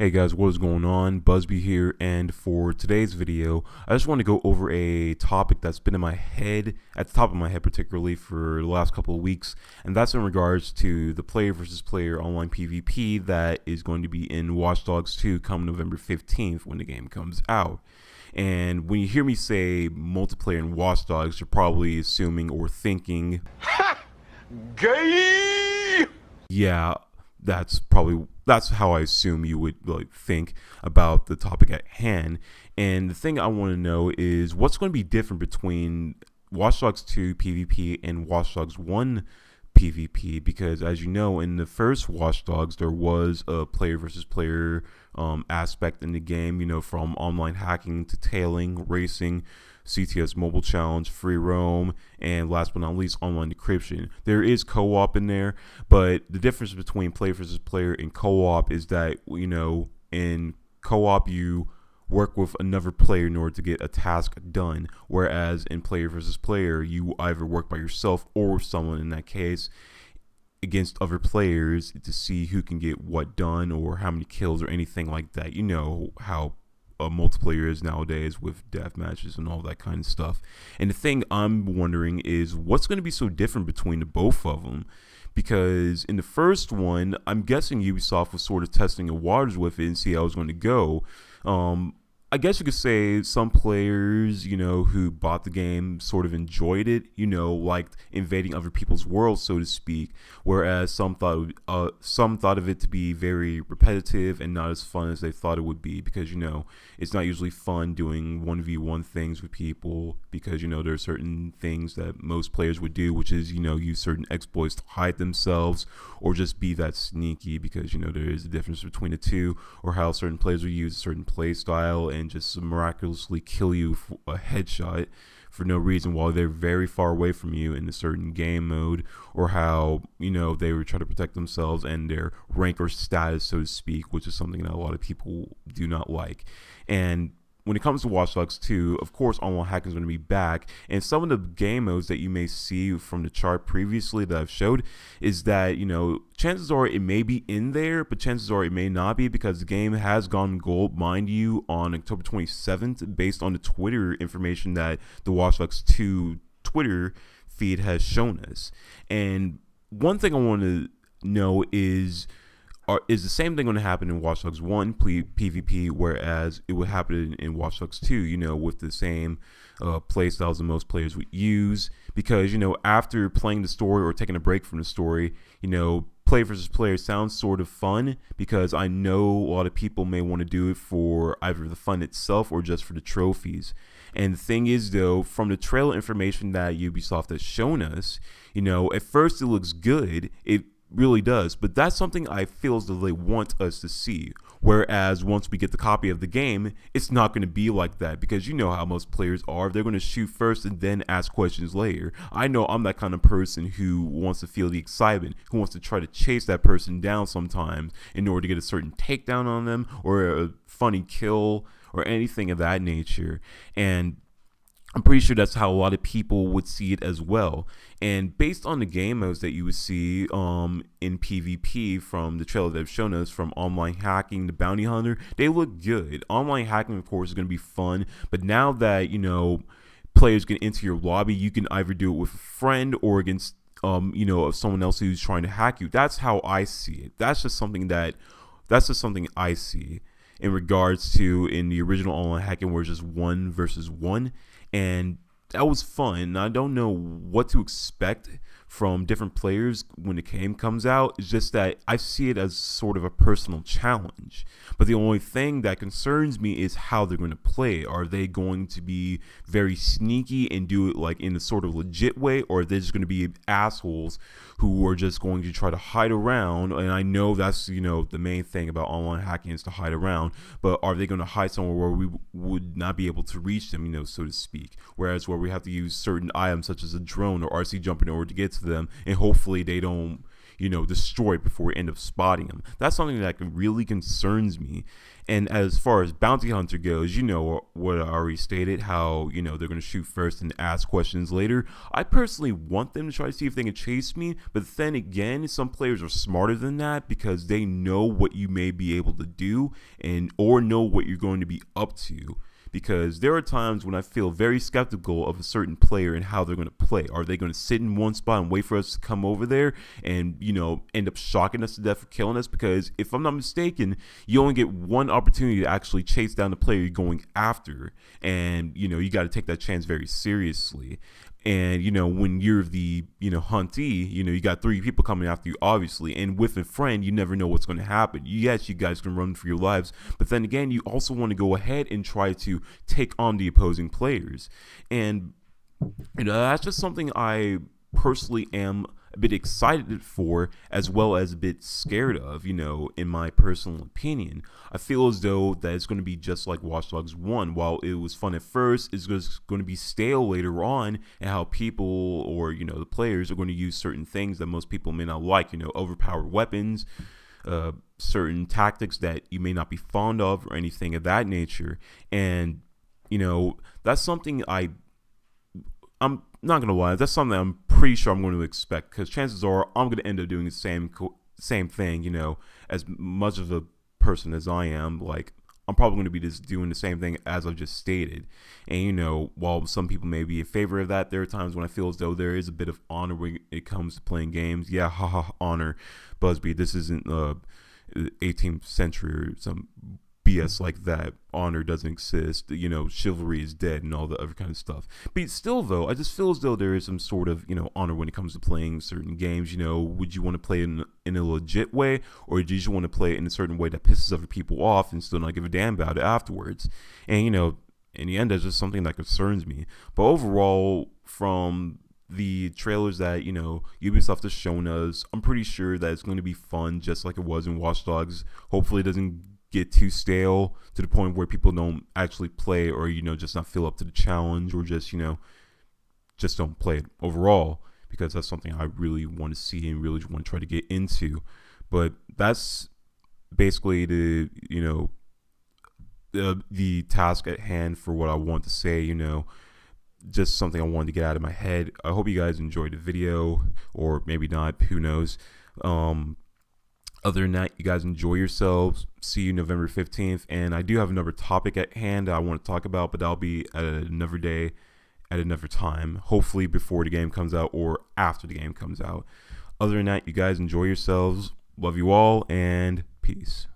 Hey guys, what is going on? Busby here, and for today's video, I just want to go over a topic that's been in my head, at the top of my head particularly, for the last couple of weeks, and that's in regards to the player versus player online PvP that is going to be in Watch Dogs 2 come November 15th when the game comes out. And when you hear me say multiplayer in Watch Dogs, you're probably assuming or thinking, Gay! yeah, that's how I assume you would think about the topic at hand. And the thing I want to know is what's going to be different between Watch Dogs 2 PvP and Watch Dogs 1 PvP, because as you know, in the first Watch Dogs there was a player versus player aspect in the game, from online hacking to tailing, racing, CTS mobile challenge, free roam, and last but not least, online decryption. There is co-op in there, but the difference between player versus player and co-op is that, in co-op you work with another player in order to get a task done, whereas in player versus player you either work by yourself or with someone, in that case, against other players to see who can get what done or how many kills or anything like that. You know how multiplayer is nowadays with death matches and all that kind of stuff. And the thing I'm wondering is what's going to be so different between the both of them, because in the first one I'm guessing Ubisoft was sort of testing the waters with it and see how it was going to go. I guess you could say some players, who bought the game sort of enjoyed it, liked invading other people's worlds, so to speak, whereas some thought of it to be very repetitive and not as fun as they thought it would be, because, it's not usually fun doing 1v1 things with people, because, there are certain things that most players would do, which is, use certain exploits to hide themselves or just be that sneaky, because, there is a difference between the two, or how certain players will use a certain play style and just miraculously kill you for a headshot for no reason while they're very far away from you in a certain game mode, or how they would try to protect themselves and their rank or status, so to speak, which is something that a lot of people do not like. And when it comes to Watch Dogs 2, of course, online hacking is going to be back, and some of the game modes that you may see from the chart previously that I've showed is that, chances are it may be in there, but chances are it may not be, because the game has gone gold, mind you, on October 27th, based on the Twitter information that the Watch Dogs 2 Twitter feed has shown us. And one thing I want to know is the same thing going to happen in Watch Dogs 1 PvP, whereas it would happen in Watch Dogs 2, with the same play styles that most players would use, because, after playing the story or taking a break from the story, play versus player sounds sort of fun, because I know a lot of people may want to do it for either the fun itself or just for the trophies. And the thing is, though, from the trailer information that Ubisoft has shown us, at first it looks good. It really does, but that's something I feel as though they want us to see, whereas once we get the copy of the game, it's not going to be like that, because you know how most players are. They're going to shoot first and then ask questions later. I know I'm that kind of person who wants to feel the excitement, who wants to try to chase that person down sometimes in order to get a certain takedown on them or a funny kill or anything of that nature. And I'm pretty sure that's how a lot of people would see it as well. And based on the game modes that you would see in PvP from the trailer they've shown us, from online hacking to bounty hunter, they look good. Online hacking, of course, is going to be fun, but now that, players get into your lobby, you can either do it with a friend or against, someone else who's trying to hack you. That's how I see it. That's just something I see in regards to in the original online hacking, where it's just 1 versus 1. And that was fun. I don't know what to expect from different players when the game comes out. It's just that I see it as sort of a personal challenge. But the only thing that concerns me is how they're going to play. Are they going to be very sneaky and do it like in a sort of legit way, or are they just going to be assholes who are just going to try to hide around? And I know that's, the main thing about online hacking is to hide around, but are they going to hide somewhere where we would not be able to reach them, so to speak? Whereas where we have to use certain items such as a drone or RC jumper in order to get to them, and hopefully they don't destroyed before we end up spotting them. That's something that really concerns me. And as far as Bounty Hunter goes, what I already stated, how, they're going to shoot first and ask questions later. I personally want them to try to see if they can chase me, but then again, some players are smarter than that because they know what you may be able to do or know what you're going to be up to. Because there are times when I feel very skeptical of a certain player and how they're going to play. Are they going to sit in one spot and wait for us to come over there and, end up shocking us to death or killing us? Because if I'm not mistaken, you only get one opportunity to actually chase down the player you're going after. And, you got to take that chance very seriously. And, when you're the, huntee, you got 3 people coming after you, obviously. And with a friend, you never know what's going to happen. Yes, you guys can run for your lives. But then again, you also want to go ahead and try to take on the opposing players. And, that's just something I personally am a bit excited for, as well as a bit scared of, in my personal opinion. I feel as though that it's going to be just like Watch Dogs 1. While it was fun at first, it's just going to be stale later on, and how people or, the players are going to use certain things that most people may not like, overpowered weapons, certain tactics that you may not be fond of or anything of that nature. And, that's something I'm not going to lie, that's something I'm pretty sure I'm going to expect, because chances are I'm going to end up doing the same thing, as much of a person as I am. Like, I'm probably going to be just doing the same thing as I've just stated. And, while some people may be in favor of that, there are times when I feel as though there is a bit of honor when it comes to playing games. Yeah, haha, honor, Busby. This isn't 18th century or some BS like that. Honor doesn't exist. Chivalry is dead and all the other kind of stuff. But still, though, I just feel as though there is some sort of, honor when it comes to playing certain games. Would you want to play in a legit way, or do you just want to play it in a certain way that pisses other people off and still not give a damn about it afterwards? And, in the end, that's just something that concerns me. But overall, from the trailers that, Ubisoft has shown us, I'm pretty sure that it's going to be fun, just like it was in Watch Dogs. Hopefully it doesn't get too stale to the point where people don't actually play, or just not feel up to the challenge, or just just don't play it overall, because that's something I really want to see and really want to try to get into. But that's basically the task at hand for what I want to say. Just something I wanted to get out of my head. I hope you guys enjoyed the video, or maybe not, who knows. Other than that, you guys enjoy yourselves. See you November 15th. And I do have another topic at hand that I want to talk about, but that'll be at another day, at another time. Hopefully before the game comes out or after the game comes out. Other than that, you guys enjoy yourselves. Love you all, and peace.